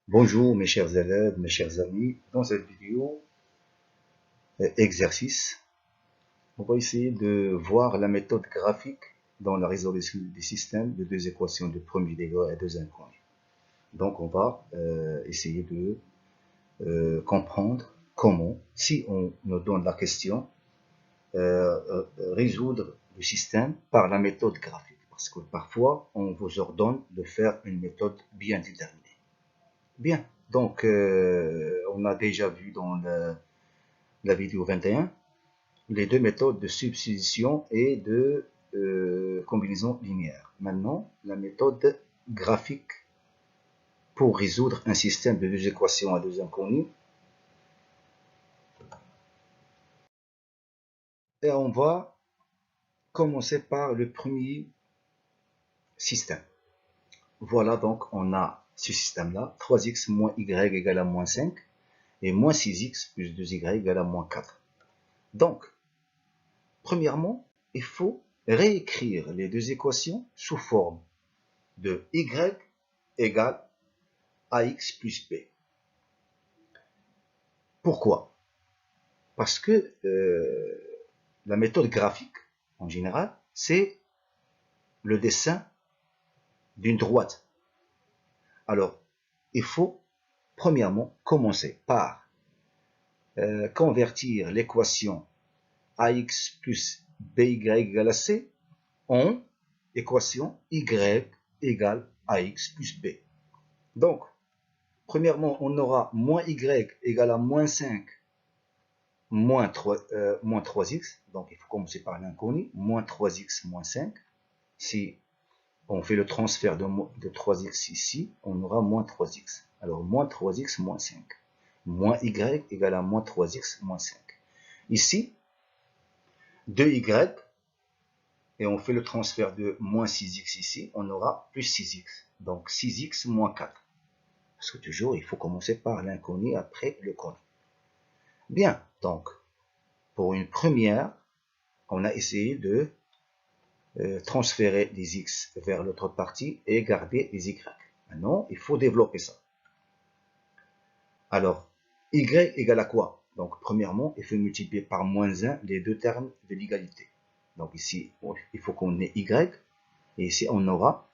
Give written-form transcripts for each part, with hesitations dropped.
Bonjour mes chers élèves, mes chers amis. Dans cette vidéo exercice, on va essayer de voir la méthode graphique dans la résolution des systèmes de deux équations de premier degré et deux inconnues. Donc on va essayer de comprendre comment, si on nous donne la question, résoudre le système par la méthode graphique. Parce que parfois, on vous ordonne de faire une méthode bien déterminée. Bien, donc on a déjà vu dans la vidéo 21 les deux méthodes de substitution et de combinaison linéaire. Maintenant, la méthode graphique pour résoudre un système de deux équations à deux inconnues. Et on va commencer par le premier système. Voilà, donc on a ce système-là, 3x moins y égale à moins 5, et moins 6x plus 2y égale à moins 4. Donc, premièrement, il faut réécrire les deux équations sous forme de y égale ax plus b. Pourquoi? Parce que la méthode graphique, en général, c'est le dessin d'une droite. Alors, il faut premièrement commencer par convertir l'équation ax plus by égale à c en équation y égale ax plus b. Donc, premièrement, on aura moins y égale à moins 5 moins 3x. Donc, il faut commencer par l'inconnu. Moins 3x moins 5. Si on fait le transfert de 3x ici, on aura moins 3x. Alors, moins 3x moins 5. Moins y égale à moins 3x moins 5. Ici, 2y, et on fait le transfert de moins 6x ici, on aura plus 6x. Donc, 6x moins 4. Parce que toujours, il faut commencer par l'inconnu après le connu. Bien, donc, pour une première, on a essayé de transférer les x vers l'autre partie et garder les y. Maintenant, il faut développer ça. Alors, y égale à quoi? Donc, premièrement, il faut multiplier par moins 1 les deux termes de l'égalité. Donc ici, il faut qu'on ait y, et ici, on aura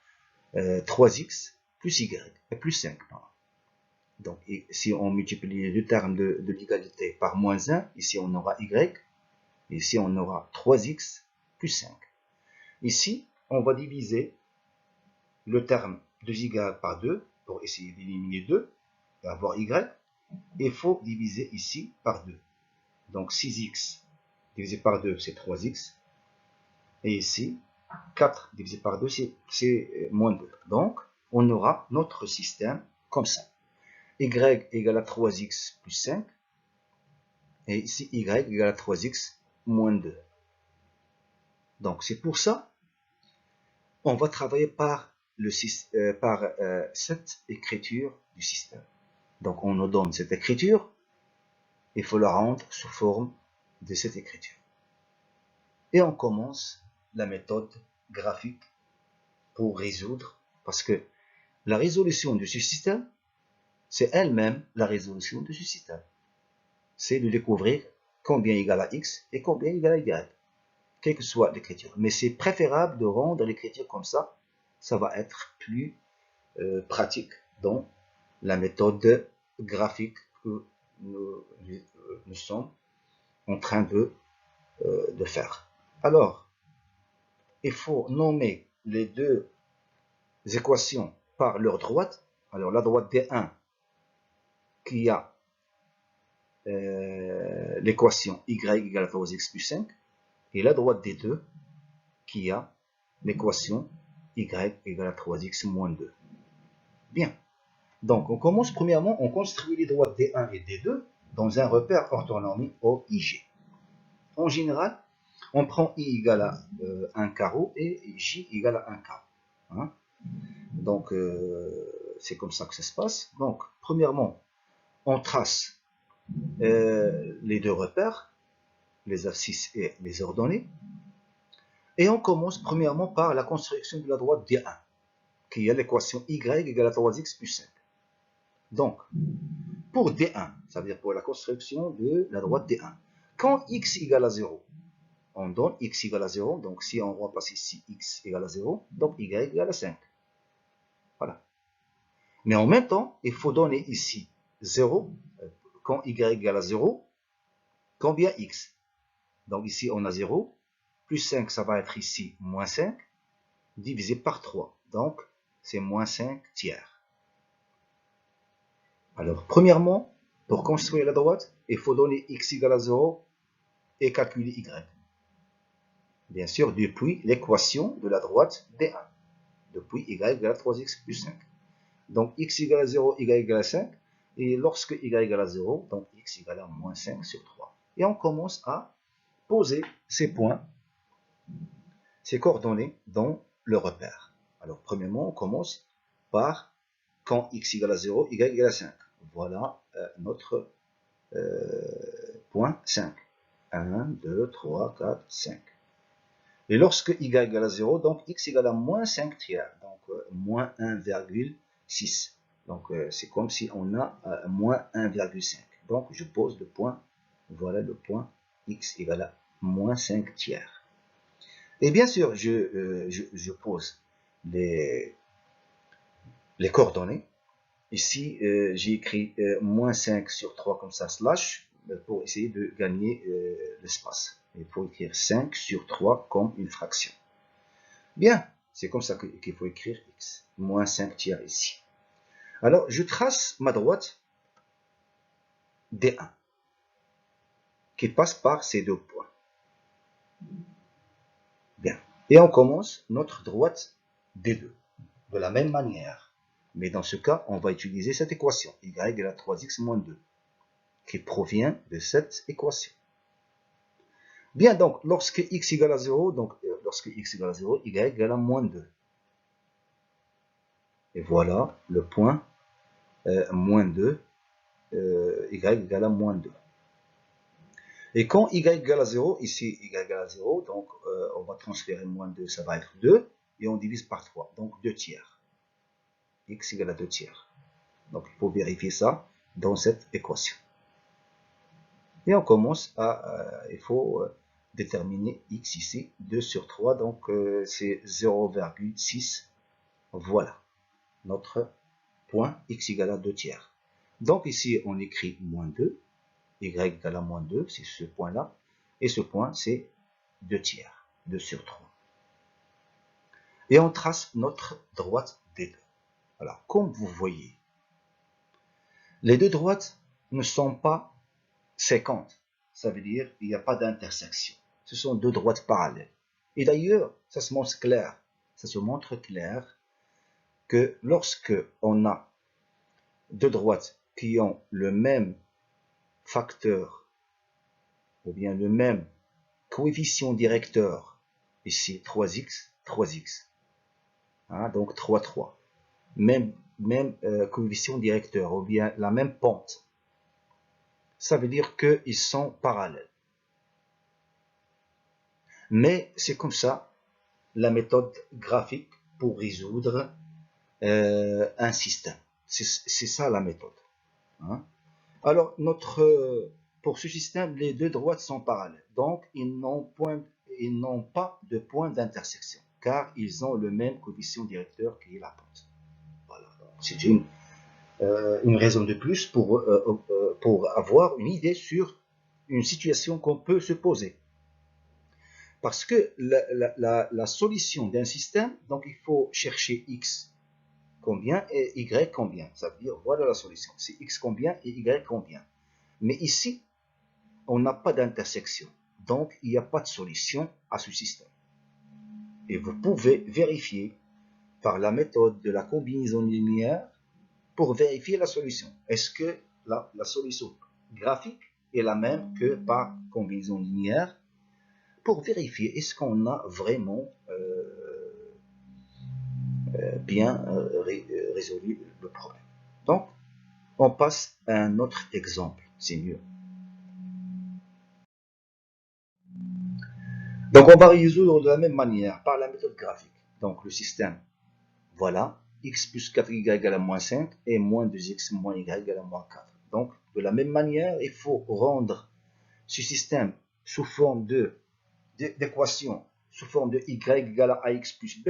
3x plus y, et plus 5. Donc, si on multiplie les deux termes de l'égalité par moins 1, ici, on aura y, et ici, on aura 3x plus 5. Ici, on va diviser le terme 2y par 2 pour essayer d'éliminer 2 et avoir y. Il faut diviser ici par 2. Donc 6x divisé par 2, c'est 3x. Et ici, 4 divisé par 2, c'est moins 2. Donc, on aura notre système comme ça. Y égale à 3x plus 5. Et ici, y égale à 3x moins 2. Donc, c'est pour ça on va travailler par cette écriture du système. Donc, on nous donne cette écriture, il faut la rendre sous forme de cette écriture. Et on commence la méthode graphique pour résoudre, parce que la résolution de ce système, c'est elle-même la résolution de ce système. C'est de découvrir combien égale à x et combien égale à y, quelle que soit l'écriture. Mais c'est préférable de rendre l'écriture comme ça, ça va être plus pratique dans la méthode graphique que nous sommes en train de faire. Alors, il faut nommer les deux équations par leur droite. Alors, la droite D1 qui a l'équation y égale à 3x plus 5, et la droite D2 qui a l'équation y égale à 3x moins 2. Bien. Donc, on commence premièrement, on construit les droites D1 et D2 dans un repère orthonormé OIG. En général, on prend I égale à 1 carreau et J égale à 1 carreau. Hein? Donc, c'est comme ça que ça se passe. Donc, premièrement, on trace les deux repères, les abscisses et les ordonnées. Et on commence premièrement par la construction de la droite D1, qui est l'équation y égale à 3x plus 5. Donc, pour D1, ça veut dire pour la construction de la droite D1, quand x égale à 0, on donne x égale à 0, donc si on remplace ici x égale à 0, donc y égale à 5. Voilà. Mais en même temps, il faut donner ici 0, quand y égale à 0, combien x? Donc ici on a 0, plus 5 ça va être ici moins 5, divisé par 3, donc c'est moins 5 tiers. Alors premièrement, pour construire la droite, il faut donner x égale à 0 et calculer y. Bien sûr, depuis l'équation de la droite D1, depuis y égale à 3x plus 5. Donc x égale à 0, y égale à 5, et lorsque y égale à 0, donc x égale à moins 5 sur 3. Et on commence à poser ces points, ces coordonnées dans le repère. Alors premièrement, on commence par quand x égale à 0, y égale à 5. Voilà notre point 5. 1, 2, 3, 4, 5. Et lorsque y égale à 0, donc x égale à moins 5 tiers, donc moins 1,6. Donc c'est comme si on a moins 1,5. Donc je pose le point, voilà le point x égale à moins 5 tiers. Et bien sûr, je pose les coordonnées. Ici, j'ai écrit moins 5 sur 3 comme ça, slash, pour essayer de gagner l'espace. Il faut écrire 5 sur 3 comme une fraction. Bien, c'est comme ça qu'il faut écrire x, moins 5 tiers ici. Alors, je trace ma droite D1, qui passe par ces deux points. Bien, et on commence notre droite D2, de la même manière. Mais dans ce cas, on va utiliser cette équation, y égale à 3x moins 2, qui provient de cette équation. Bien, donc, lorsque x égale à 0, donc lorsque x égale à 0, y égale à moins 2. Et voilà le point moins 2, y égale à moins 2. Et quand y égale à 0, ici y égale à 0, donc on va transférer moins 2, ça va être 2, et on divise par 3, donc 2 tiers. X égale à 2 tiers. Donc il faut vérifier ça dans cette équation. Et on commence à, il faut déterminer x ici, 2 sur 3, donc c'est 0,6. Voilà notre point x égale à 2 tiers. Donc ici on écrit moins 2, y égale à moins 2, c'est ce point-là, et ce point c'est 2 tiers, 2 sur 3. Et on trace notre droite D2. Alors comme vous voyez, les deux droites ne sont pas séquentes, ça veut dire qu'il n'y a pas d'intersection. Ce sont deux droites parallèles. Et d'ailleurs, ça se montre clair que lorsque on a deux droites qui ont le même facteur ou bien le même coefficient directeur, ici 3x, 3x, hein, donc 3, 3, même coefficient directeur ou bien la même pente, ça veut dire qu'ils sont parallèles. Mais c'est comme ça la méthode graphique pour résoudre un système. C'est ça la méthode. Hein. Alors, pour ce système, les deux droites sont parallèles. Donc, ils n'ont pas de point d'intersection, car ils ont le même coefficient directeur qui est la pente. Voilà. C'est une raison de plus pour avoir une idée sur une situation qu'on peut se poser. Parce que la solution d'un système, donc il faut chercher x combien et y combien. Ça veut dire, voilà la solution. C'est x combien et y combien. Mais ici, on n'a pas d'intersection. Donc, il n'y a pas de solution à ce système. Et vous pouvez vérifier par la méthode de la combinaison linéaire pour vérifier la solution. Est-ce que la solution graphique est la même que par combinaison linéaire pour vérifier est-ce qu'on a vraiment bien résolu le problème. Donc, on passe à un autre exemple, c'est mieux. Donc, on va résoudre de la même manière par la méthode graphique. Donc, le système, voilà, x plus 4y égale à moins 5 et moins 2x moins y égale à moins 4. Donc, de la même manière, il faut rendre ce système sous forme d'équation, sous forme de y égale à ax plus b.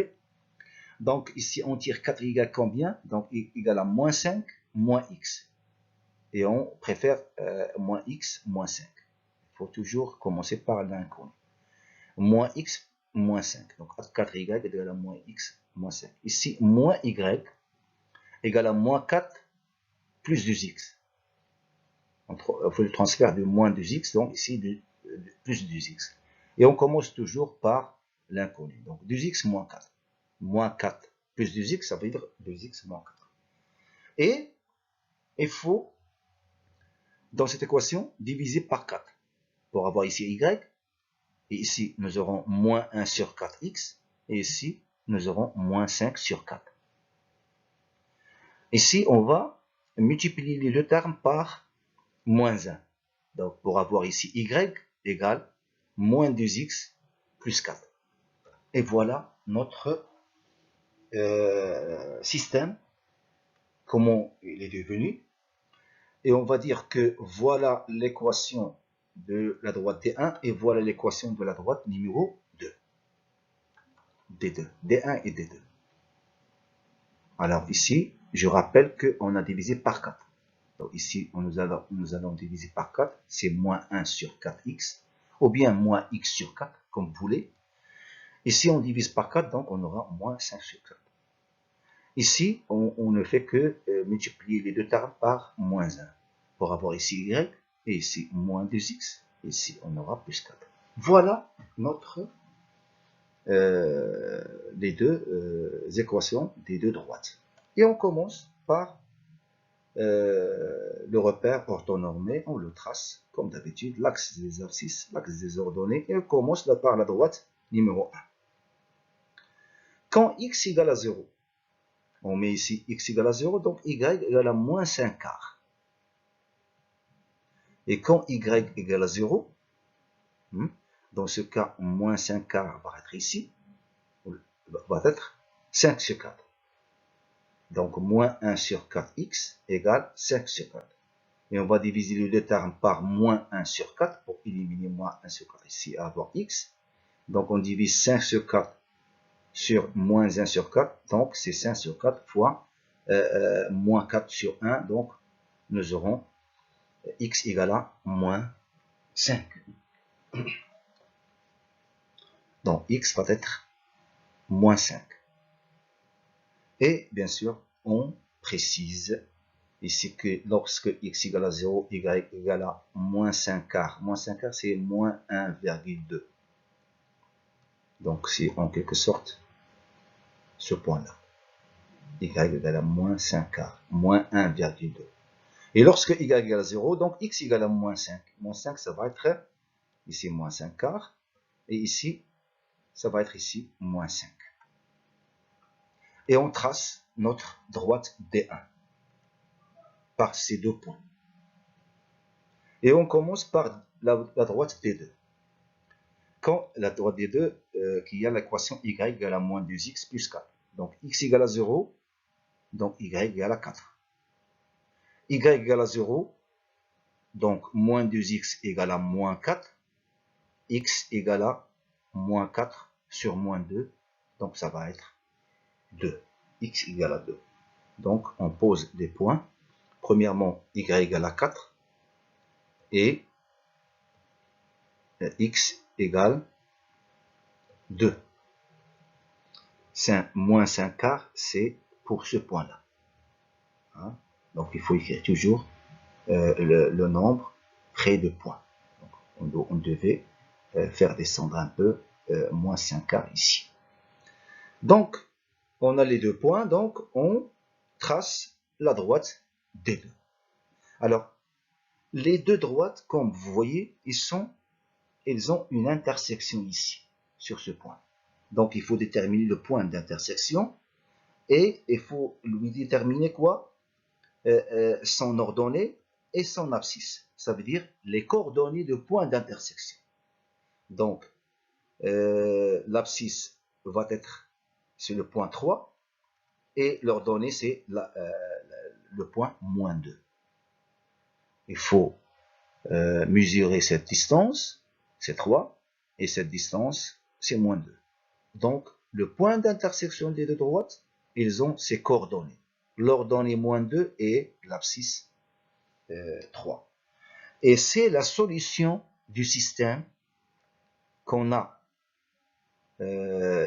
Donc, ici, on tire 4y combien? Donc, y égale à moins 5 moins x. Et on préfère moins x moins 5. Il faut toujours commencer par l'inconnu. Moins x moins 5. Donc 4y égale à moins x moins 5. Ici, moins y égale à moins 4 plus 2x. On fait le transfert de moins 2x, donc ici de plus 2x. Et on commence toujours par l'inconnu. Donc 2x moins 4. Moins 4 plus 2x, ça veut dire 2x moins 4. Et il faut, dans cette équation, diviser par 4. Pour avoir ici y. Et ici, nous aurons moins 1 sur 4x. Et ici, nous aurons moins 5 sur 4. Ici, on va multiplier les deux termes par moins 1. Donc, pour avoir ici y égale moins 2x plus 4. Et voilà notre système, comment il est devenu. Et on va dire que voilà l'équation de la droite D1 et voilà l'équation de la droite numéro 2. D2, D1 et D2. Alors ici, je rappelle qu'on a divisé par 4. Donc ici, nous allons diviser par 4. C'est moins 1 sur 4x, ou bien moins x sur 4, comme vous voulez. Ici, on divise par 4, donc on aura moins 5 sur 4. Ici, on ne fait que multiplier les deux termes par moins 1. Pour avoir ici y, et ici moins 2x. Ici, on aura plus 4. Voilà notre les deux équations des deux droites. Et on commence par le repère orthonormé, on le trace comme d'habitude, l'axe des abscisses, l'axe des ordonnées, et on commence par la droite numéro 1. Quand x égale à 0, on met ici x égale à 0, donc y égale à moins 5 quarts. Et quand y égale à 0, dans ce cas, moins 5 quarts va être ici, va être 5 sur 4. Donc, moins 1 sur 4x égale 5 sur 4. Et on va diviser les deux termes par moins 1 sur 4 pour éliminer moins 1 sur 4 ici, avoir x. Donc, on divise 5 sur 4 sur moins 1 sur 4. Donc, c'est 5 sur 4 fois moins 4 sur 1. Donc, nous aurons x égale à moins 5. Donc, x va être moins 5. Et bien sûr, on précise ici que lorsque x égale à 0, y égale à moins 5 quarts. Moins 5 quarts, c'est moins 1,2. Donc, c'est en quelque sorte ce point-là. Y égale à moins 5 quarts. Moins 1,2. Et lorsque y égale à 0, donc x égale à moins 5. Moins 5, ça va être ici moins 5 quarts. Et ici, ça va être ici moins 5. Et on trace notre droite D1 par ces deux points. Et on commence par la droite D2. Quand la droite D2, qui a l'équation y égale à moins 2x plus 4. Donc x égale à 0, donc y égale à 4. Y égale à 0, donc moins 2x égale à moins 4. X égale à moins 4 sur moins 2, donc ça va être 2. X égale à 2. Donc on pose des points. Premièrement, y égale à 4 et x égale 2. Moins 5 quarts, c'est pour ce point-là. Hein? Donc il faut écrire toujours le nombre près de points. Donc, on devait faire descendre un peu moins 5 quarts ici. Donc, on a les deux points, donc on trace la droite des deux. Alors, les deux droites, comme vous voyez, elles ont une intersection ici, sur ce point. Donc, il faut déterminer le point d'intersection et il faut lui déterminer quoi? Son ordonnée et son abscisse. Ça veut dire les coordonnées de point d'intersection. Donc, l'abscisse va être sur le point 3 et leur donner c'est le point moins 2. Il faut mesurer cette distance, c'est 3, et cette distance, c'est moins 2. Donc, le point d'intersection des deux droites, ils ont ces coordonnées. Leur donnée moins 2 et l'abscisse 3. Et c'est la solution du système qu'on a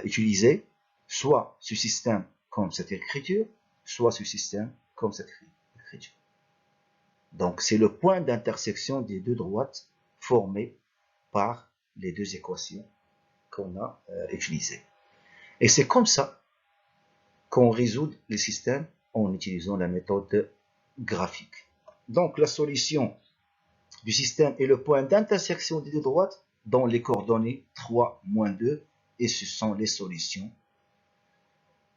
utilisé, soit ce système comme cette écriture, soit ce système comme cette écriture. Donc, c'est le point d'intersection des deux droites formé par les deux équations qu'on a utilisées. Et c'est comme ça qu'on résout les systèmes en utilisant la méthode graphique. Donc, la solution du système est le point d'intersection des deux droites dont les coordonnées 3, moins 2, et ce sont les solutions.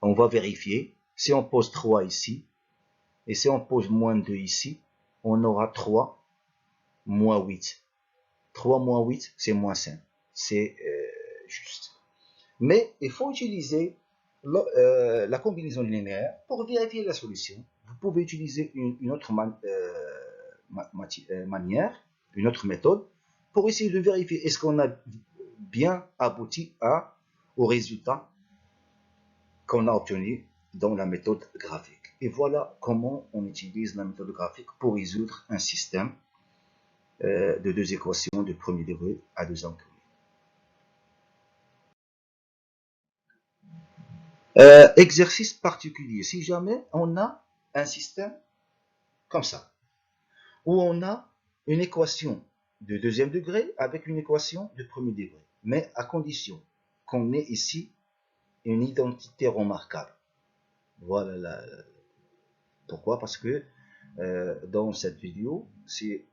On va vérifier. Si on pose 3 ici, et si on pose moins 2 ici, on aura 3, moins 8. 3 moins 8, c'est moins 5. C'est juste. Mais il faut utiliser la combinaison linéaire pour vérifier la solution. Vous pouvez utiliser une autre manière, une autre méthode, pour essayer de vérifier est-ce qu'on a bien abouti au résultat qu'on a obtenu dans la méthode graphique. Et voilà comment on utilise la méthode graphique pour résoudre un système de deux équations de premier degré à deuxième degré. Exercice particulier. Si jamais on a un système comme ça, où on a une équation de deuxième degré avec une équation de premier degré, mais à condition qu'on ait ici une identité remarquable. Voilà pourquoi? Parce que dans cette vidéo, c'est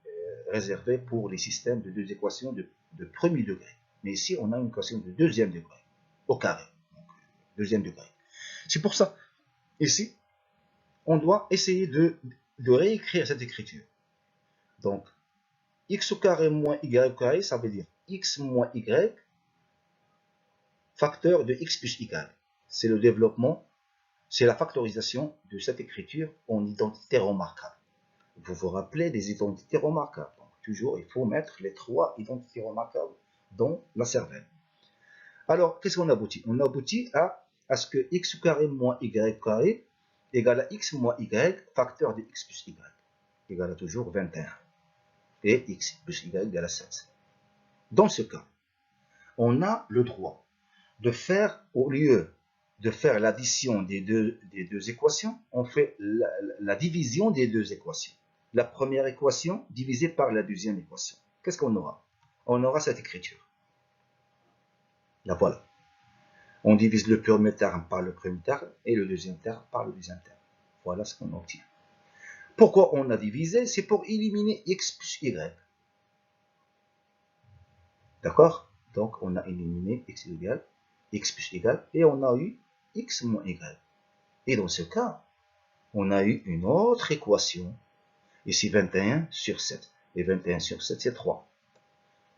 réservé pour les systèmes de deux équations de premier degré. Mais ici, on a une équation de deuxième degré, au carré. Donc, deuxième degré. C'est pour ça, ici, on doit essayer de réécrire cette écriture. Donc, x au carré moins y au carré, ça veut dire x moins y, facteur de x plus y. C'est le développement, c'est la factorisation de cette écriture en identité remarquable. Vous vous rappelez des identités remarquables. Donc, toujours, il faut mettre les trois identités remarquables dans la cervelle. Alors, qu'est-ce qu'on aboutit? On aboutit à ce que x carré moins y carré égale à x moins y, facteur de x plus y, égale à toujours 21. Et x plus y égale à 7. Dans ce cas, on a le droit de faire, au lieu de faire l'addition des deux équations, on fait la division des deux équations. La première équation divisée par la deuxième équation. Qu'est-ce qu'on aura? On aura cette écriture. La voilà. On divise le premier terme par le premier terme et le deuxième terme par le deuxième terme. Voilà ce qu'on obtient. Pourquoi on a divisé? C'est pour éliminer x plus y. D'accord? Donc, on a éliminé x égale x plus y et on a eu x moins y. Et dans ce cas, on a eu une autre équation. Ici, 21 sur 7. Et 21 sur 7, c'est 3.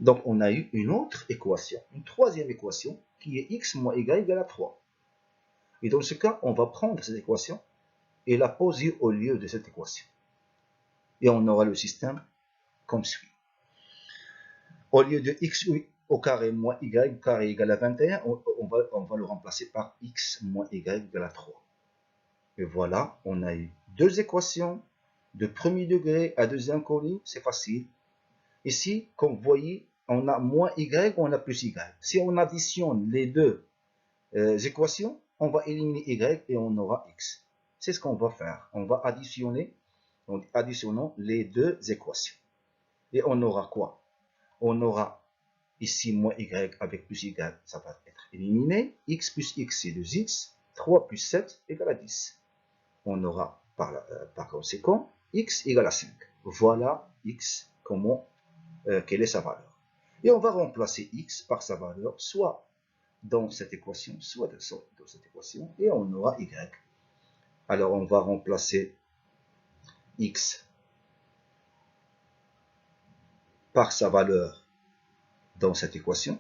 Donc, on a eu une autre équation, une troisième équation, qui est x moins y égale à 3. Et dans ce cas, on va prendre cette équation et la poser au lieu de cette équation. Et on aura le système comme suit. Au lieu de x au carré moins y carré égale à 21, on va le remplacer par x moins y égale à 3. Et voilà, on a eu deux équations de premier degré à deuxième degré, c'est facile. Ici, comme vous voyez, on a moins y, on a plus y. Si on additionne les deux équations, on va éliminer y et on aura x. C'est ce qu'on va faire. On va additionner, en additionnant les deux équations. Et on aura quoi? On aura ici moins y avec plus y, ça va être éliminé. X plus x, c'est 2x. 3 plus 7 égale à 10. On aura par conséquent x égale à 5. Voilà x, quelle est sa valeur. Et on va remplacer x par sa valeur, soit dans cette équation, soit dans cette équation, et on aura y. Alors on va remplacer x par sa valeur dans cette équation.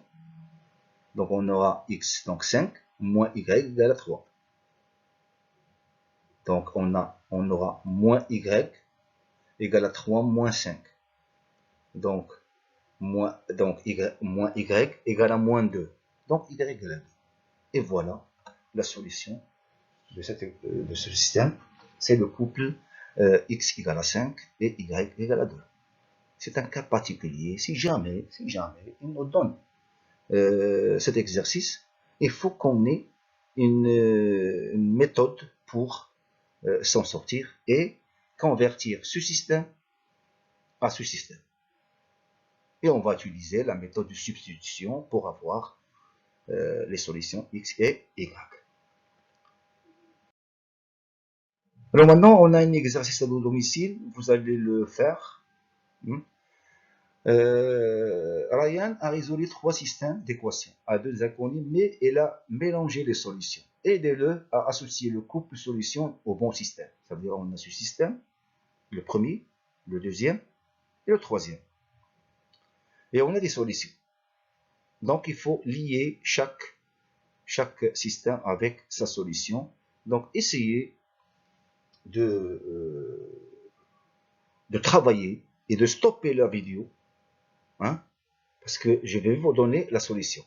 Donc on aura x, donc 5, moins y égale à 3. Donc, on aura moins y égale à 3 moins 5. Donc, moins y égale à moins 2. Donc, y égale à 2. Et voilà la solution de ce système. C'est le couple x égale à 5 et y égale à 2. C'est un cas particulier. Si jamais il nous donne cet exercice, il faut qu'on ait une méthode pour s'en sortir et convertir ce système à ce système. Et on va utiliser la méthode de substitution pour avoir les solutions x et y. Alors maintenant, on a un exercice à domicile. Vous allez le faire. Ryan a résolu 3 systèmes d'équations à 2 inconnus, mais il a mélangé les solutions. Aidez-le à associer le couple solution au bon système. Ça veut dire qu'on a ce système, le premier, le deuxième et le troisième. Et on a des solutions. Donc il faut lier chaque système avec sa solution. Donc essayez de travailler et de stopper la vidéo, hein, parce que je vais vous donner la solution.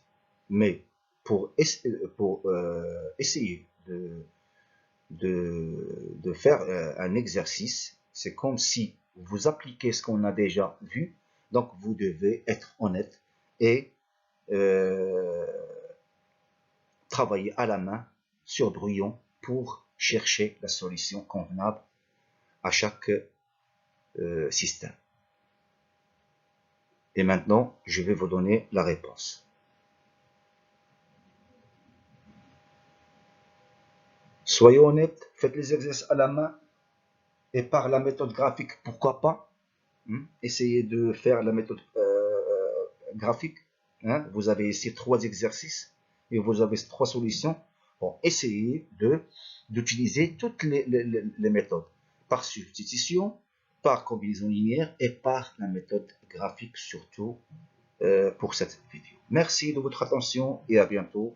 Mais pour essayer de faire un exercice, c'est comme si vous appliquez ce qu'on a déjà vu. Donc vous devez être honnête et travailler à la main sur brouillon pour chercher la solution convenable à chaque système. Et maintenant, je vais vous donner la réponse. Soyez honnête, faites les exercices à la main et par la méthode graphique, pourquoi pas. Essayez de faire la méthode graphique. Vous avez ici 3 exercices et vous avez 3 solutions. Bon, essayez d'utiliser toutes les méthodes par substitution, par combinaison linéaire et par la méthode graphique surtout pour cette vidéo. Merci de votre attention et à bientôt.